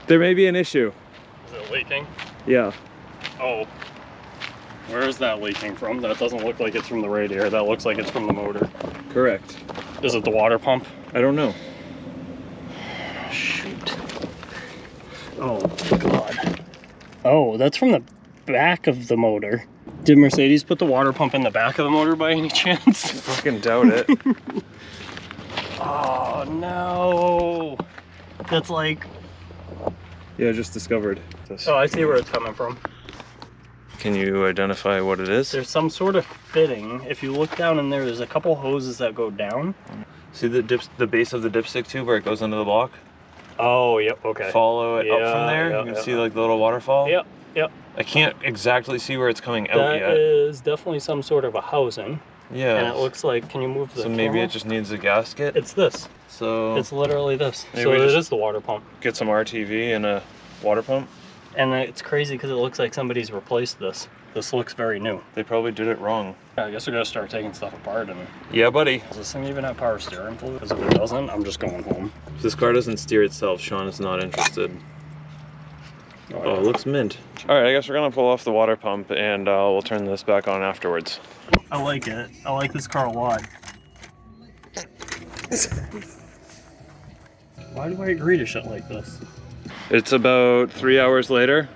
There may be an issue. Is it leaking? Yeah. Oh. Where is that leaking from? That doesn't look like it's from the radiator. That looks like it's from the motor. Correct. Is it the water pump? I don't know. Shoot. Oh, God. Oh, that's from the back of the motor. Did Mercedes put the water pump in the back of the motor by any chance? I fucking doubt it. Oh, no. That's like... Yeah, I just discovered this. Oh, I see where it's coming from. Can you identify what it is? There's some sort of fitting. If you look down in there, there's a couple hoses that go down. See the base of the dipstick tube where it goes into the block? Oh, yep, okay. Follow it up from there. You can see like the little waterfall. Yep, yep. I can't exactly see where it's coming out yet. That is definitely some sort of a housing. Yeah. And it looks like, can you move the So maybe camera? it just needs a gasket? It's this. So It's literally this. Maybe So we it just- is the water pump. get some RTV and a water pump? And it's crazy because it looks like somebody's replaced this. This looks very new. They probably did it wrong. I guess we're gonna start taking stuff apart. And Yeah, buddy. does this thing even have power steering? Because if it doesn't, I'm just going home. If this car doesn't steer itself, Sean is not interested. Oh, it looks mint. All right, I guess we're gonna pull off the water pump and we'll turn this back on afterwards. I like it. I like this car a lot. Why do I agree to shit like this? It's about 3 hours later.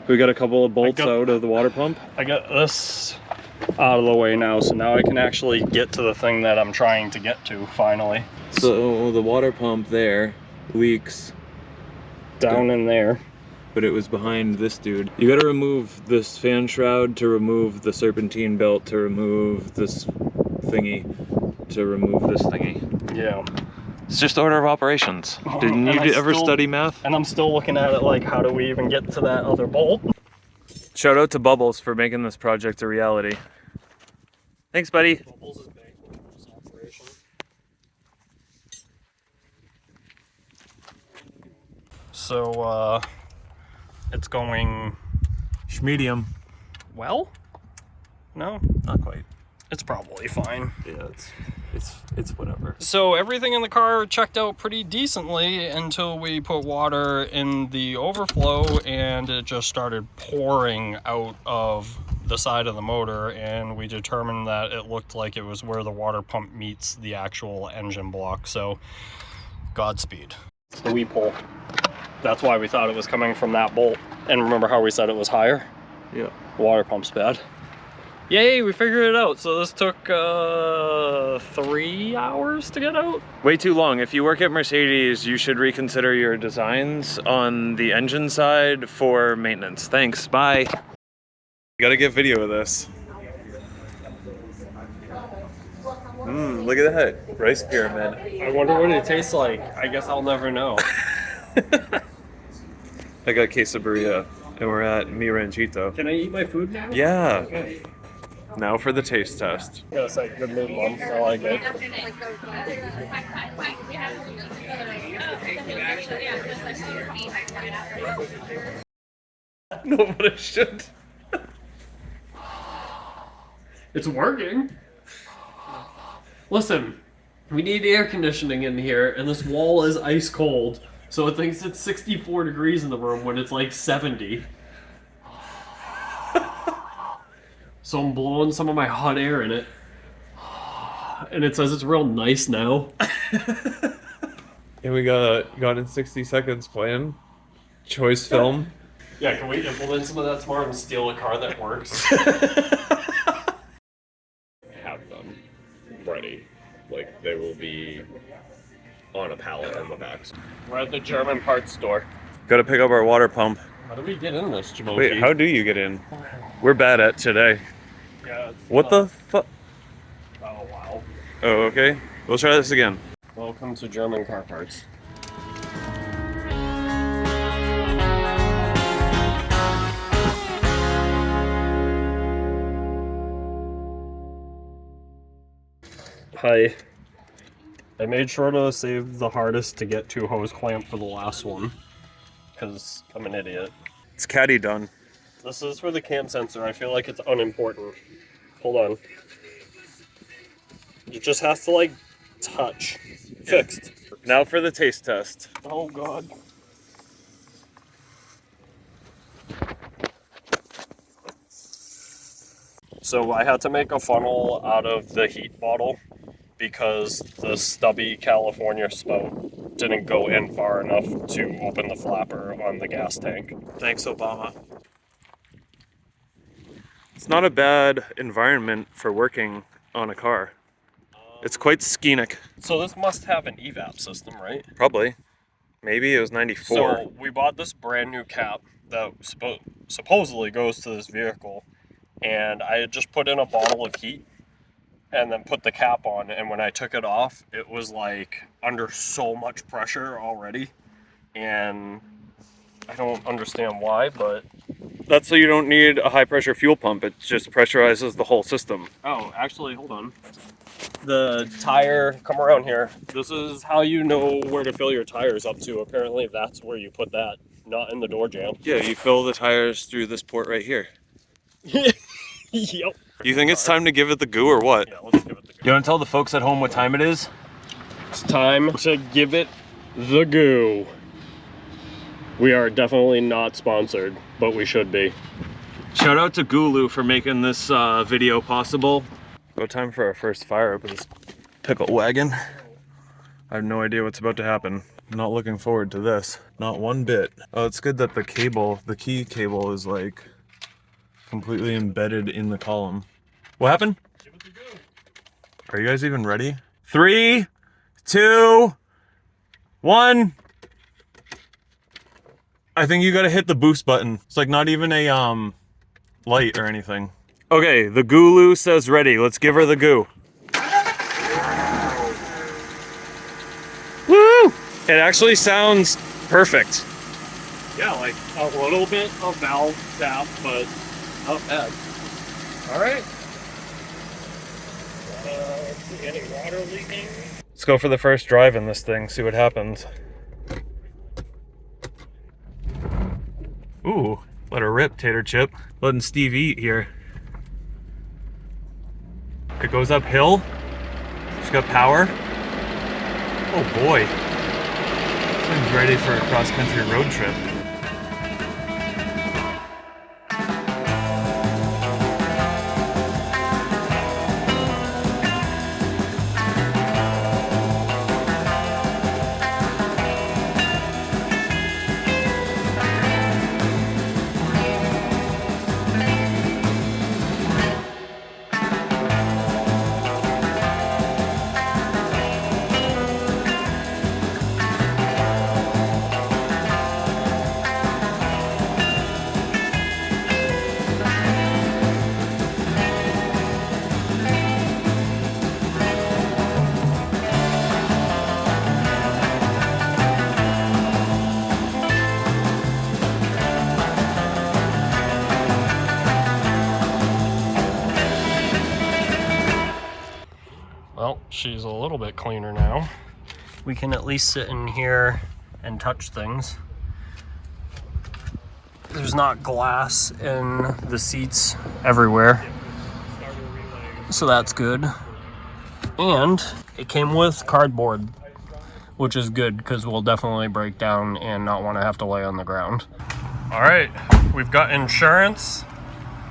We got a couple of bolts out of the water pump. I got this out of the way now, so now I can actually get to the thing that I'm trying to get to, finally. So the water pump there leaks Down in there. but it was behind this dude. You gotta remove this fan shroud to remove the serpentine belt to remove this thingy to remove this thingy. Yeah. It's just order of operations. Didn't you ever study math? And I'm still looking at it like, how do we even get to that other bolt? Shout out to Bubbles for making this project a reality. Thanks, buddy. Bubbles is back with this operation. So, it's going Schmedium. well? No? Not quite. It's probably fine. Yeah, it's whatever. So everything in the car checked out pretty decently until we put water in the overflow and it just started pouring out of the side of the motor, and we determined that it looked like it was where the water pump meets the actual engine block. So Godspeed. The wee pull. That's why we thought it was coming from that bolt. And remember how we said it was higher? Yeah. The water pump's bad. Yay, we figured it out. So this took 3 hours to get out. Way too long. If you work at Mercedes, you should reconsider your designs on the engine side for maintenance. Thanks, bye. You gotta get video of this. Look at that rice pyramid. I wonder what it tastes like. I guess I'll never know. I got quesadilla, and we're at Mi Ranchito. Can I eat my food now? Yeah. Okay. Now for the taste test. I gotta say, good mood, Mom. I like it. No, but it should. It's working. Listen, we need air conditioning in here, and this wall is ice cold, so it thinks it's 64 degrees in the room when it's like 70. So I'm blowing some of my hot air in it, and it says it's real nice now. And we got in 60 seconds plan. Choice film. Yeah, can we implement some of that tomorrow and steal a car that works? Have them ready. Like, they will be on a pallet in the back. We're at the German parts store. Gotta pick up our water pump. How do we get in this, Jamoki? Wait, how do you get in? We're bad at today. Yeah. What the fuck? Oh, wow. Oh, okay. We'll try this again. Welcome to German car parts. Hi. I made sure to save the hardest to get to hose clamp for the last one, because I'm an idiot. It's caddy done. This is for the cam sensor. I feel like it's unimportant. Hold on. It just has to, like, touch. Fixed. Now for the taste test. Oh, God. So I had to make a funnel out of the heat bottle because the stubby California spout didn't go in far enough to open the flapper on the gas tank. Thanks, Obama. It's not a bad environment for working on a car. It's quite scenic. So this must have an evap system, right? Probably. Maybe it was 94. So we bought this brand new cap that supposedly goes to this vehicle, and I had just put in a bottle of heat and then put the cap on, and when I took it off, it was like under so much pressure already, and I don't understand why, but... That's so you don't need a high pressure fuel pump. It just pressurizes the whole system. Oh, actually, hold on. The tire, come around here. This is how you know where to fill your tires up to. Apparently that's where you put that, not in the door jamb. Yeah, you fill the tires through this port right here. Yep. You think it's time to give it the goo or what? Yeah, let's give it the goo. You want to tell the folks at home what time it is? It's time to give it the goo. We are definitely not sponsored, but we should be. Shout out to Gulu for making this video possible. About time for our first fire up with this pickle wagon. I have no idea what's about to happen. I'm not looking forward to this. Not one bit. Oh, it's good that the cable, the key cable is like completely embedded in the column. What happened? Give it the goo. Are you guys even ready? 3, 2, 1. I think you gotta hit the boost button. It's like not even a light or anything. Okay, the Gulu says ready. Let's give her the goo. Woo! It actually sounds perfect. Yeah, like a little bit of valve tap, but not bad. All right. Any water leaking? Let's go for the first drive in this thing, see what happens. Ooh, let her rip, Tater Chip. Letting Steve eat here. It goes uphill. She's got power. Oh boy. This thing's ready for a cross-country road trip. Well, she's a little bit cleaner now. We can at least sit in here and touch things. There's not glass in the seats everywhere, so that's good. And it came with cardboard, which is good because we'll definitely break down and not want to have to lay on the ground. All right, we've got insurance.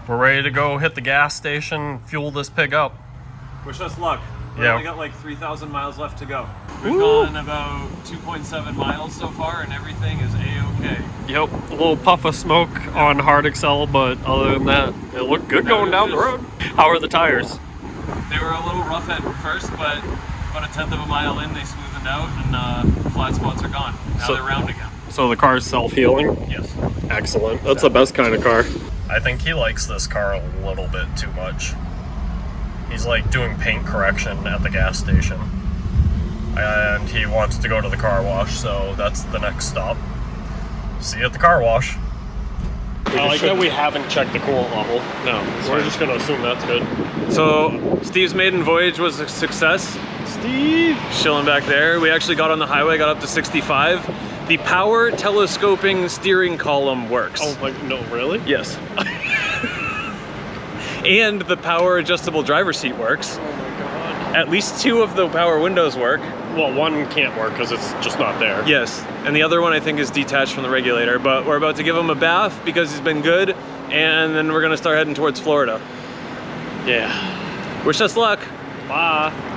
We're ready to go hit the gas station, fuel this pig up. Wish us luck. We Yeah. only got like 3,000 miles left to go. We've gone about 2.7 miles so far and everything is a-okay. Yep, a little puff of smoke on hard Excel, but other than that, it looked good going down the road. How are the tires? They were a little rough at first, but about a 1/10 of a mile in, they smoothened out and flat spots are gone. Now they're round again. So the car's self-healing? Yes. Excellent. That's the best kind of car. I think he likes this car a little bit too much. He's like doing paint correction at the gas station. And he wants to go to the car wash, so that's the next stop. See you at the car wash. I like that we haven't checked the coolant level. No, We're just gonna assume that's good. So Steve's maiden voyage was a success. Steve! Chilling back there. We actually got on the highway, got up to 65. The power telescoping steering column works. Oh my, no, really? Yes. And the power adjustable driver's seat works. Oh my god. At least 2 of the power windows work. Well, one can't work because it's just not there. Yes, and the other one I think is detached from the regulator, but we're about to give him a bath because he's been good, and then we're gonna start heading towards Florida. Yeah. Wish us luck. Bye.